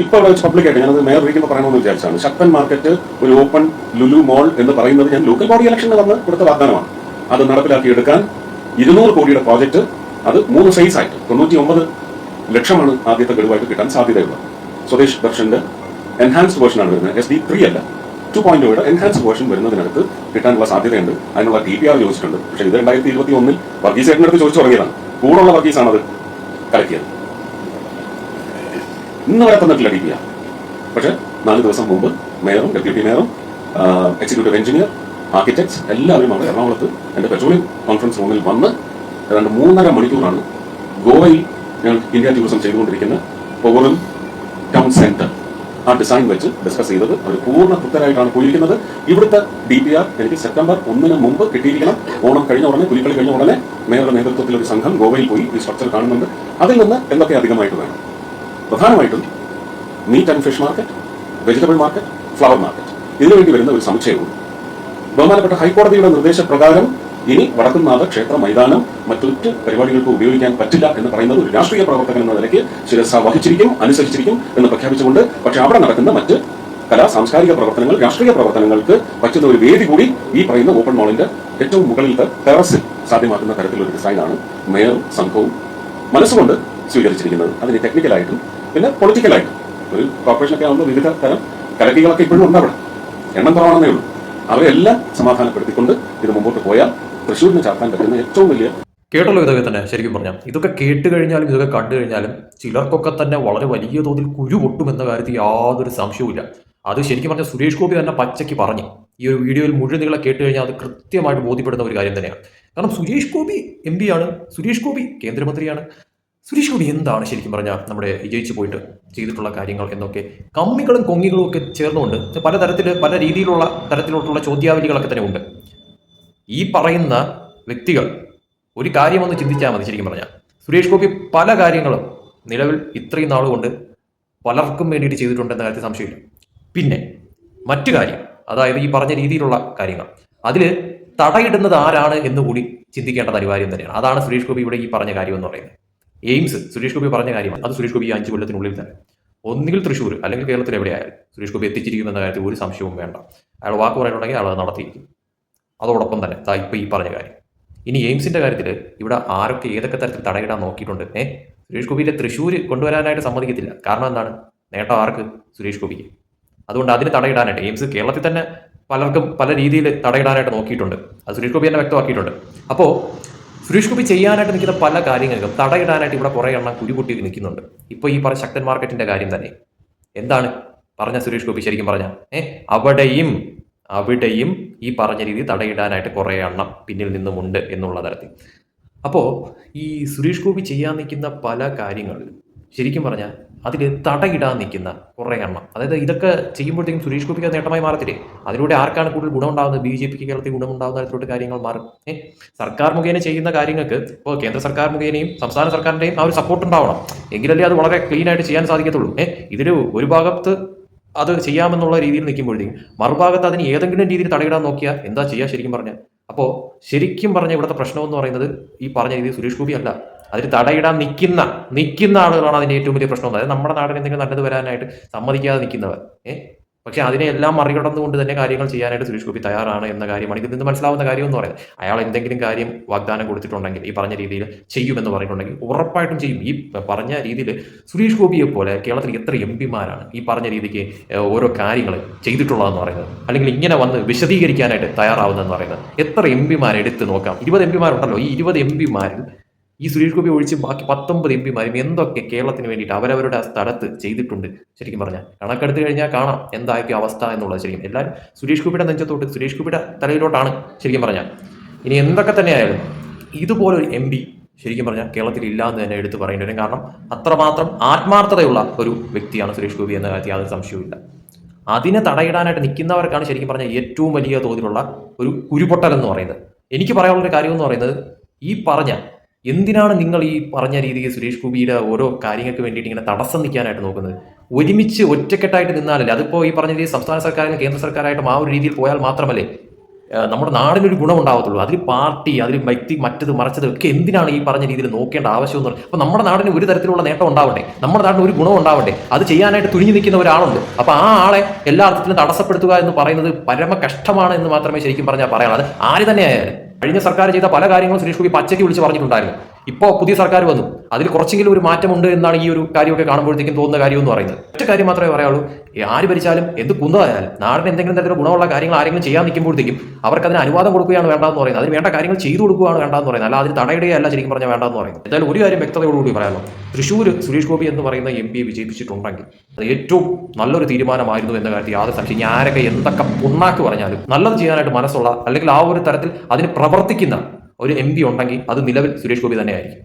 ഇപ്പോൾ അവിടെ വെച്ച് പബ്ലിക്കായിട്ട് ഞാനത് മേയർ ഇരിക്കുമ്പോൾ പറയണമെന്ന് വിചാരിച്ചാണ്. ശക്തൻ മാർക്കറ്റ് ഒരു ഓപ്പൺ ലുലു മോൾ എന്ന് പറയുന്നത് ഞാൻ ലോക്കൽ ബോഡി ഇലക്ഷനിൽ വന്ന് കൊടുത്ത വാഗ്ദാനമാണ്. അത് നടപ്പിലാക്കിയെടുക്കാൻ 200 കോടിയുടെ പ്രോജക്റ്റ്, അത് 3 ഫേസ് ആയിട്ട് 99 ലക്ഷമാണ് ആദ്യത്തെ ഗഡുവായിട്ട് കിട്ടാൻ സാധ്യതയുള്ളത്. സ്വദേശ് ദർശന്റെ എൻഹാൻസ്ഡ് വേർഷനാണ് വരുന്നത്, SD3 അല്ല, 2.0യുടെ എൻഹാൻസ്ഡ് വേർഷൻ വരുന്നതിനകത്ത് കിട്ടാനുള്ള സാധ്യതയുണ്ട്. അതിനുള്ള TPR ചോദിച്ചിട്ടുണ്ട്. പക്ഷേ ഇത് 2021 വർഗീസ് ചേട്ടനടുത്ത് ചോദിച്ചു തുടങ്ങിയതാണ്. കൂടുള്ള വർഗീസാണ് അത് കലക്കിയത്. ഇന്ന് വരെ തന്നിട്ടില്ല TPR. പക്ഷേ 4 ദിവസം മുമ്പ് മേയറും ഡെപ്യൂട്ടി മേയറും എക്സിക്യൂട്ടീവ് എഞ്ചിനീയർ, ആർക്കിടെക്ട്സ് എല്ലാവരുമാണ് എറണാകുളത്ത് എൻ്റെ പെട്രോളിയം കോൺഫറൻസ് റൂമിൽ വന്ന് ഏതാണ്ട് 3.5 മണിക്കൂറാണ് ഗോവയിൽ ഞങ്ങൾ ഇന്ത്യ ടൂറിസം ചെയ്തുകൊണ്ടിരിക്കുന്ന പവറും ടൗൺ സെന്റർ ആ ഡിസൈൻ വെച്ച് ഡിസ്കസ് ചെയ്തത്. അവർ പൂർണ്ണ തൃപ്തരായിട്ടാണ് പോയിരിക്കുന്നത്. ഇവിടുത്തെ DPR എനിക്ക് സെപ്റ്റംബർ 1 മുമ്പ് കിട്ടിയിരിക്കണം. ഓണം കഴിഞ്ഞ ഉടനെ, പുലിക്കളി കഴിഞ്ഞ ഉടനെ മേയറുടെ നേതൃത്വത്തിൽ ഒരു സംഘം ഗോവയിൽ പോയി ഈ സ്ട്രക്ചർ കാണുന്നുണ്ട്. അതിൽ നിന്ന് എന്തൊക്കെ അധികമായിട്ട് വേണം? പ്രധാനമായിട്ടും meat and fish market, vegetable market, flower market, ഇതിനുവേണ്ടി വരുന്ന ഒരു സമുച്ചയവും ബഹുമാനപ്പെട്ട ഹൈക്കോടതിയുടെ നിർദ്ദേശപ്രകാരം ഇനി വടക്കുംനാഥ ക്ഷേത്ര മൈതാനം മറ്റൊരു പരിപാടികൾക്ക് ഉപയോഗിക്കാൻ പറ്റില്ല എന്ന് പറയുന്നത് ഒരു രാഷ്ട്രീയ പ്രവർത്തകൻ എന്ന നിലയ്ക്ക് ശിരസ വഹിച്ചിരിക്കും, അനുസരിച്ചിരിക്കും എന്ന് പ്രഖ്യാപിച്ചുകൊണ്ട്, പക്ഷേ അവിടെ നടക്കുന്ന മറ്റ് കലാ സാംസ്കാരിക പ്രവർത്തനങ്ങൾ, രാഷ്ട്രീയ പ്രവർത്തനങ്ങൾക്ക് പറ്റുന്ന ഒരു വേദി കൂടി ഈ പറയുന്ന ഓപ്പൺ മോളിന്റെ ഏറ്റവും മുകളിലത്തെ ടെറസിൽ സാധ്യമാക്കുന്ന തരത്തിലൊരു ഡിസൈനാണ് മേയറും സംഘവും മനസ്സുകൊണ്ട് സ്വീകരിച്ചിരിക്കുന്നത്. അതിന് ടെക്നിക്കലായിട്ടും പിന്നെ പൊളിറ്റിക്കലായിട്ടും ഒരു കോർപ്പറേഷനൊക്കെ ആകുമ്പോൾ വിവിധ തരം കലക്കികളൊക്കെ ഇപ്പോഴും ഉണ്ടാവണം, എണ്ണം കുറവാണെന്നേ ഉള്ളൂ. അവരെല്ലാം സമാധാനപ്പെടുത്തിക്കൊണ്ട് ഇത് മുമ്പോട്ട് പോയാൽ തൃശ്ശൂരിന് ചാർത്താൻ പറ്റുന്ന ഏറ്റവും വലിയ കേട്ടല്ലോ. ഇതൊക്കെ തന്നെ ശരിക്കും പറഞ്ഞാൽ ഇതൊക്കെ കേട്ട് കഴിഞ്ഞാലും ഇതൊക്കെ കണ്ടു കഴിഞ്ഞാലും ചിലർക്കൊക്കെ തന്നെ വളരെ വലിയ തോതിൽ കുരു പൊട്ടുമെന്ന കാര്യത്തിൽ യാതൊരു സംശയവുമില്ല. അത് ശരിക്കും പറഞ്ഞാൽ സുരേഷ് ഗോപി തന്നെ പച്ചയ്ക്ക് പറഞ്ഞു. ഈ ഒരു വീഡിയോയിൽ മുഴുവൻ നിങ്ങളെ കേട്ട് കഴിഞ്ഞാൽ അത് കൃത്യമായിട്ട് ബോധ്യപ്പെടുന്ന ഒരു കാര്യം തന്നെയാണ്. കാരണം സുരേഷ് ഗോപി MP ആണ്, സുരേഷ് ഗോപി കേന്ദ്രമന്ത്രിയാണ്. സുരേഷ് ഗോപി എന്താണ് ശരിക്കും പറഞ്ഞാൽ നമ്മുടെ വിജയിച്ചു പോയിട്ട് ചെയ്തിട്ടുള്ള കാര്യങ്ങൾ എന്നൊക്കെ കമ്മികളും കൊങ്ങികളും ഒക്കെ ചേർന്നുകൊണ്ട് പല തരത്തിലുള്ള ചോദ്യാവലികളൊക്കെ തന്നെ ഉണ്ട്. ഈ പറയുന്ന വ്യക്തികൾ ഒരു കാര്യമൊന്ന് ചിന്തിച്ചാൽ മതി. ശരിക്കും പറഞ്ഞാൽ സുരേഷ് ഗോപി പല കാര്യങ്ങളും നിലവിൽ ഇത്രയും നാളുകൊണ്ട് പലർക്കും വേണ്ടിയിട്ട് ചെയ്തിട്ടുണ്ടെന്ന കാര്യത്തിൽ സംശയമില്ല. പിന്നെ മറ്റു കാര്യം, അതായത് ഈ പറഞ്ഞ രീതിയിലുള്ള കാര്യങ്ങൾ, അതിൽ തടയിടുന്നത് ആരാണ് എന്നുകൂടി ചിന്തിക്കേണ്ടത് അനിവാര്യം തന്നെയാണ്. അതാണ് സുരേഷ് ഗോപി ഇവിടെ ഈ പറഞ്ഞ കാര്യം എന്ന് പറയുന്നത്. എയിംസ് സുരേഷ് ഗോപി പറഞ്ഞ കാര്യമാണ്. അത് സുരേഷ് ഗോപി 5 കൊല്ലത്തിനുള്ളിൽ തന്നെ ഒന്നുകിൽ തൃശ്ശൂർ അല്ലെങ്കിൽ കേരളത്തിൽ എവിടെയായാലും സുരേഷ് ഗോപി എത്തിച്ചിരിക്കുമെന്ന കാര്യത്തിൽ ഒരു സംശയവും വേണ്ട. അയാൾ വാക്ക് പറയാനുണ്ടെങ്കിൽ അയാൾ നടത്തിയിരിക്കും. അതോടൊപ്പം തന്നെ ഇപ്പോൾ ഈ പറഞ്ഞ കാര്യം. ഇനി എയിംസിന്റെ കാര്യത്തിൽ ഇവിടെ ആരൊക്കെ ഏതൊക്കെ തരത്തിൽ തടയിടാൻ നോക്കിയിട്ടുണ്ട്? സുരേഷ് ഗോപിയിലെ തൃശ്ശൂർ കൊണ്ടുവരാനായിട്ട് സമ്മതിക്കത്തില്ല. കാരണം എന്താണ്? നേട്ടം ആർക്ക്? സുരേഷ് ഗോപിക്ക്. അതുകൊണ്ട് അതിന് തടയിടാനായിട്ട് എയിംസ് കേരളത്തിൽ തന്നെ പലർക്കും പല രീതിയിൽ തടയിടാനായിട്ട് നോക്കിയിട്ടുണ്ട്. അത് സുരേഷ് ഗോപി തന്നെ വ്യക്തമാക്കിയിട്ടുണ്ട്. അപ്പോൾ സുരേഷ് ഗോപി ചെയ്യാനായിട്ട് നിൽക്കുന്ന പല കാര്യങ്ങൾക്കും തടയിടാനായിട്ട് ഇവിടെ കുറേ എണ്ണം കുരുപൊട്ടി നിൽക്കുന്നുണ്ട്. ഇപ്പോൾ ഈ പറഞ്ഞ ശക്തൻ മാർക്കറ്റിന്റെ കാര്യം തന്നെ എന്താണ് പറഞ്ഞ സുരേഷ് ഗോപി ശരിക്കും പറഞ്ഞാൽ അവിടെയും ഈ പറഞ്ഞ രീതി തടയിടാനായിട്ട് കുറേ എണ്ണം പിന്നിൽ നിന്നുമുണ്ട് എന്നുള്ള തരത്തിൽ. അപ്പോൾ ഈ സുരേഷ് ഗോപി ചെയ്യാൻ നിൽക്കുന്ന പല കാര്യങ്ങളിലും ശരിക്കും പറഞ്ഞാൽ അതിൽ തടയിടാൻ നിൽക്കുന്ന കുറേ എണ്ണം, അതായത് ഇതൊക്കെ ചെയ്യുമ്പോഴത്തേക്കും സുരേഷ് ഗോപിക്ക് നേട്ടമായി മാറത്തില്ലേ? അതിലൂടെ ആർക്കാണ് കൂടുതൽ ഗുണമുണ്ടാകുന്നത്? BJPക്ക് കേരളത്തിൽ ഗുണമുണ്ടാകുന്ന തരത്തിലോട്ട് കാര്യങ്ങൾ മാറും. സർക്കാർ മുഖേന ചെയ്യുന്ന കാര്യങ്ങൾക്ക് ഇപ്പോൾ കേന്ദ്ര സർക്കാർ മുഖേനയും സംസ്ഥാന സർക്കാരിൻ്റെയും ആ ഒരു സപ്പോർട്ട് ഉണ്ടാവണം. എങ്കിലല്ലേ അത് വളരെ ക്ലീൻ ആയിട്ട് ചെയ്യാൻ സാധിക്കത്തുള്ളൂ. ഇതിൽ ഒരു ഭാഗത്ത് അത് ചെയ്യാമെന്നുള്ള രീതിയിൽ നിൽക്കുമ്പോഴത്തേക്കും മറുഭാഗത്ത് അതിന് ഏതെങ്കിലും രീതിയിൽ തടയിടാൻ നോക്കിയാൽ എന്താ ചെയ്യുക ശരിക്കും പറഞ്ഞാൽ? അപ്പോൾ ശരിക്കും പറഞ്ഞ ഇവിടുത്തെ പ്രശ്നം എന്ന് പറയുന്നത് ഈ പറഞ്ഞ രീതിയിൽ സുരേഷ് ഗോപി അല്ല, അതിൽ തടയിടാൻ നിൽക്കുന്ന ആളുകളാണ് അതിൻ്റെ ഏറ്റവും വലിയ പ്രശ്നം. അതായത് നമ്മുടെ നാടിന് എന്തെങ്കിലും നല്ലത് വരാനായിട്ട് സമ്മതിക്കാതെ നിൽക്കുന്നവർ. പക്ഷെ അതിനെല്ലാം മറികടന്നുകൊണ്ട് തന്നെ കാര്യങ്ങൾ ചെയ്യാനായിട്ട് സുരേഷ് ഗോപി തയ്യാറാണ് എന്ന കാര്യമാണ് ഇതിൽ നിന്ന് മനസ്സിലാവുന്ന കാര്യം എന്ന് പറയുന്നത്. അയാൾ എന്തെങ്കിലും കാര്യം വാഗ്ദാനം കൊടുത്തിട്ടുണ്ടെങ്കിൽ, ഈ പറഞ്ഞ രീതിയിൽ ചെയ്യുമെന്ന് പറഞ്ഞിട്ടുണ്ടെങ്കിൽ ഉറപ്പായിട്ടും ചെയ്യും. ഈ പറഞ്ഞ രീതിയിൽ സുരേഷ് ഗോപിയെ പോലെ കേരളത്തിൽ എത്ര MP-മാരാണ് ഈ പറഞ്ഞ രീതിക്ക് ഓരോ കാര്യങ്ങൾ ചെയ്തിട്ടുള്ളതെന്ന് പറയുന്നത്, അല്ലെങ്കിൽ ഇങ്ങനെ വന്ന് വിശദീകരിക്കാനായിട്ട് തയ്യാറാവുന്നതെന്ന് പറയുന്നത്. എത്ര MP-മാരെ എടുത്ത് നോക്കാം. 20 MP-മാരുണ്ടല്ലോ. ഈ 20 MP-മാരിൽ ഈ സുരേഷ് ഗോപി ഒഴിച്ച് ബാക്കി 19 MP-മാരും എന്തൊക്കെ കേരളത്തിന് വേണ്ടിയിട്ട് അവരവരുടെ ആ സ്ഥലത്ത് ചെയ്തിട്ടുണ്ട് ശരിക്കും പറഞ്ഞാൽ കണക്കെടുത്ത് കഴിഞ്ഞാൽ കാണാം എന്തായിരിക്കും അവസ്ഥ എന്നുള്ളത്. ശരിക്കും എല്ലാവരും സുരേഷ് ഗോപിയുടെ നെഞ്ചത്തോട്ട്, സുരേഷ് ഗോപിയുടെ തലയിലോട്ടാണ് ശരിക്കും പറഞ്ഞാൽ. ഇനി എന്തൊക്കെ തന്നെയായാലും ഇതുപോലൊരു MP ശരിക്കും പറഞ്ഞാൽ കേരളത്തിൽ ഇല്ല എന്ന് തന്നെ എടുത്ത് പറയേണ്ടി വരും. കാരണം അത്രമാത്രം ആത്മാർത്ഥതയുള്ള ഒരു വ്യക്തിയാണ് സുരേഷ് ഗോപി എന്ന കാര്യത്തിൽ യാതൊരു സംശയവുമില്ല. അതിനെ തടയിടാനായിട്ട് നിൽക്കുന്നവർക്കാണ് ശരിക്കും പറഞ്ഞാൽ ഏറ്റവും വലിയ തോതിലുള്ള ഒരു കുരുപൊട്ടൽ എന്ന് പറയുന്നത്. എനിക്ക് പറയാനുള്ളൊരു കാര്യം എന്ന് പറയുന്നത്, ഈ പറഞ്ഞ എന്തിനാണ് നിങ്ങൾ ഈ പറഞ്ഞ രീതിയിൽ സുരേഷ് ഗോപിയുടെ ഓരോ കാര്യങ്ങൾക്ക് വേണ്ടിയിട്ട് ഇങ്ങനെ തടസ്സം നിൽക്കാനായിട്ട് നോക്കുന്നത്? ഒരുമിച്ച് ഒറ്റക്കെട്ടായിട്ട് നിന്നാലല്ലേ? അതിപ്പോൾ ഈ പറഞ്ഞ രീതിയിൽ സംസ്ഥാന സർക്കാരിനും കേന്ദ്ര സർക്കാരായിട്ടും ആ ഒരു രീതിയിൽ പോയാൽ മാത്രമല്ലേ നമ്മുടെ നാടിനൊരു ഗുണം ഉണ്ടാവത്തുള്ളൂ. അതിൽ പാർട്ടി, അതിൽ വ്യക്തി, മറ്റത് മറിച്ചത് ഒക്കെ എന്തിനാണ് ഈ പറഞ്ഞ രീതിയിൽ നോക്കേണ്ട ആവശ്യം എന്ന് പറയുന്നത്? അപ്പോൾ നമ്മുടെ നാടിന് ഒരു തരത്തിലുള്ള നേട്ടം ഉണ്ടാവട്ടെ, നമ്മുടെ നാടിന് ഒരു ഗുണം ഉണ്ടാവട്ടെ, അത് ചെയ്യാനായിട്ട് തുനിഞ്ഞു നിൽക്കുന്ന ഒരാളുണ്ട്. അപ്പോൾ ആ ആളെ എല്ലാ അർത്ഥത്തിലും തടസ്സപ്പെടുത്തുക എന്ന് പറയുന്നത് പരമ കഷ്ടമാണ് എന്ന് മാത്രമേ ശരിക്കും പറഞ്ഞാൽ പറയാനുള്ളൂ. അത് ആര് തന്നെയായാലും. കഴിഞ്ഞ സർക്കാർ ചെയ്ത പല കാര്യങ്ങളും സുരേഷ് ഗോപി പച്ചയ്ക്ക് വിളിച്ച് പറഞ്ഞിട്ടുണ്ടായിരുന്നു. ഇപ്പോൾ പുതിയ സർക്കാർ വന്നു, അതിൽ കുറച്ചെങ്കിലും ഒരു മാറ്റമുണ്ട് എന്നാണ് ഈ ഒരു കാര്യമൊക്കെ കാണുമ്പോഴത്തേക്കും തോന്നുന്ന കാര്യം എന്ന് പറയുന്നത്. ഒറ്റ കാര്യം മാത്രമേ പറയാനുള്ളൂ, ആര് ഭരിച്ചാലും എന്ത് കുന്നതായാലും നാടിന് എന്തെങ്കിലും തരത്തിലുള്ള ഗുണമുള്ള കാര്യങ്ങൾ ആരെങ്കിലും ചെയ്യാൻ നിൽക്കുമ്പോഴത്തേക്കും അവർക്ക് അതിന് അനുവാദം കൊടുക്കുകയാണ് വേണ്ടതെന്ന് പറയുന്നത്. അതിന് വേണ്ട കാര്യങ്ങൾ ചെയ്തു കൊടുക്കുകയാണ് വേണ്ടതെന്ന് പറയുന്നത്, അല്ല അതിന് തടയിടുകയല്ല ശരിക്കും പറഞ്ഞാൽ വേണ്ടതെന്ന് പറയുന്നത്. എന്തായാലും ഒരു കാര്യം വ്യക്തതയോടുകൂടി പറയാമല്ലോ, തൃശ്ശൂർ സുരേഷ് ഗോപി എന്ന് പറയുന്ന MP വിജയിപ്പിച്ചിട്ടുണ്ടെങ്കിൽ അത് ഏറ്റവും നല്ലൊരു തീരുമാനമായിരുന്നു എന്ന കാര്യത്തിൽ യാതൊരു സംശയം. ഇനി ആരൊക്കെ എന്തൊക്കെ പുണ്ണാക്ക് പറഞ്ഞാലും നല്ലത് ചെയ്യാനായിട്ട് മനസ്സുള്ള, അല്ലെങ്കിൽ ആ ഒരു തരത്തിൽ അതിന് പ്രവർത്തിക്കുന്ന ഒരു MP ഉണ്ടെങ്കിൽ അത് നിലവിൽ സുരേഷ് ഗോപി തന്നെയായിരിക്കും.